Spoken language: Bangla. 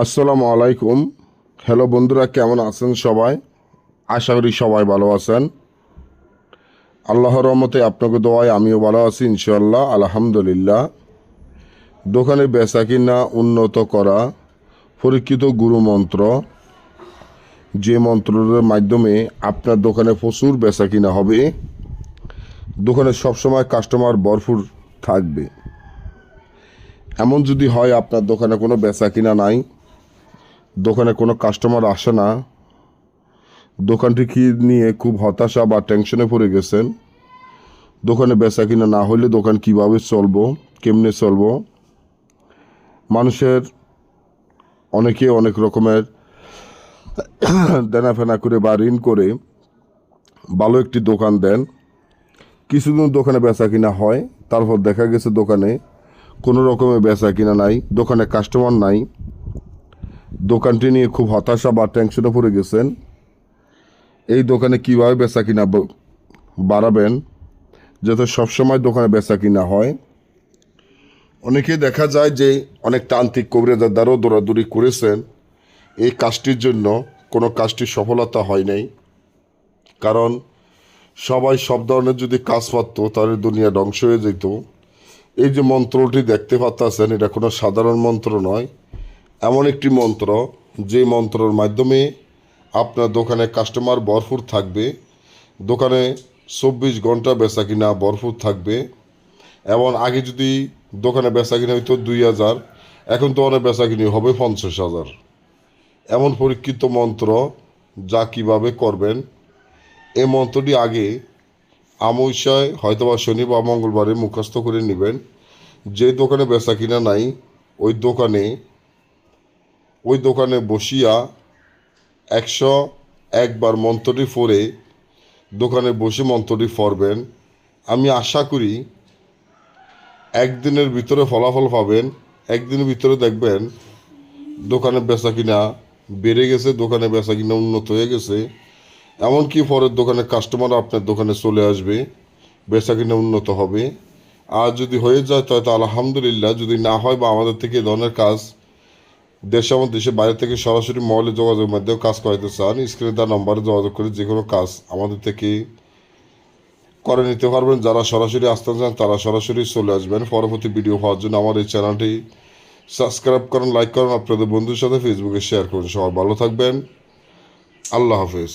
আসসালামু আলাইকুম। হ্যালো বন্ধুরা, কেমন আছেন সবাই? আশা করি সবাই ভালো আছেন। আল্লাহর রহমতে আপনাকে দোয়ায় আমিও ভালো আছি ইনশাআল্লাহ, আলহামদুলিল্লাহ। দোকানে বেচা কিনা উন্নত করা পরীক্ষিত গুরু মন্ত্র, যে মন্ত্রের মাধ্যমে আপনার দোকানে প্রচুর বেচা কিনা হবে, দোকানে সবসময় কাস্টমার ভরপুর থাকবে। এমন যদি হয় আপনার দোকানে কোনো বেচা কিনা নাই, দোকানে কোনো কাস্টমার আসে না, দোকানটি কি নিয়ে খুব হতাশা বা টেনশনে পড়ে গেছেন, দোকানে বেচা কিনা না হলে দোকান কিভাবে চলবো, কেমনে চলবো, মানুষের অনেকে অনেক রকমের দেনাফেনা করে বা ঋণ করে ভালো একটি দোকান দেন, কিছুদিন দোকানে বেচা কিনা হয়, তারপর দেখা গেছে দোকানে কোনো রকমের বেচা কিনা নাই, দোকানে কাস্টমার নাই, দোকানটি নিয়ে খুব হতাশা বা টেনশনে পড়ে গেছেন। এই দোকানে কীভাবে বেচা কিনা বাড়াবেন যাতে সবসময় দোকানে বেচা কিনা হয়। অনেকে দেখা যায় যে অনেক তান্ত্রিক কবিরাজের দ্বারাও দৌড়াদৌড়ি করেছেন, এই কাজটির জন্য কোনো কাজটির সফলতা হয় নাই। কারণ সবাই সব ধরনের যদি কাজ পারত তাহলে দুনিয়া ধ্বংস হয়ে যেত। এই যে মন্ত্রটি দেখতে পাচ্ছেন, এটা কোনো সাধারণ মন্ত্র নয়, এমন একটি মন্ত্র যে মন্ত্রের মাধ্যমে আপনার দোকানে কাস্টমার ভরপুর থাকবে, দোকানে 24 ঘন্টা বেচা কিনা ভরপুর থাকবে। এবং আগে যদি দোকানে বেচা কিনা হইতো 2000, এখন তো অনেক বেচা কিনি হবে 50,000। এমন পরীক্ষিত মন্ত্র, যা কিভাবে করবেন। এই মন্ত্রটি আগে অমাবস্যায় হয়তোবা শনি বা মঙ্গলবারে মুখস্থ করে নেবেন। যে দোকানে বেচা কিনা নাই ওই দোকানে বসিয়া 101 বার মন্ত্রটি পড়ে দোকানে বসে মন্ত্রটি পড়বেন। আমি আশা করি একদিনের ভিতরে ফলাফল পাবেন। একদিনের ভিতরে দেখবেন দোকানে বেচা কিনা বেড়ে গেছে, দোকানে বেচা কিনা উন্নত হয়ে গেছে। এমনকি পরের দোকানে কাস্টমার আপনার দোকানে চলে আসবে, বেচা কিনা উন্নত হবে। আর যদি হয়ে যায় তাহলে আলহামদুলিল্লাহ, যদি না হয় বা আমাদের থেকে এই ধরনের কাজ আমার দেশের বাইরে থেকে সরাসরি মোবাইলে যোগাযোগের মাধ্যমে কাজ করাতে চান, স্ক্রিনে তার নম্বরে যোগাযোগ করে যে কোনো কাজ আমাদের থেকে করে নিতে পারবেন। যারা সরাসরি আসতে চান তারা সরাসরি চলে আসবেন। পরবর্তী ভিডিও পাওয়ার জন্য আমার এই চ্যানেলটি সাবস্ক্রাইব করুন, লাইক করুন, আপনাদের বন্ধুর সাথে ফেসবুকে শেয়ার করুন। সবাই ভালো থাকবেন। আল্লাহ হাফেজ।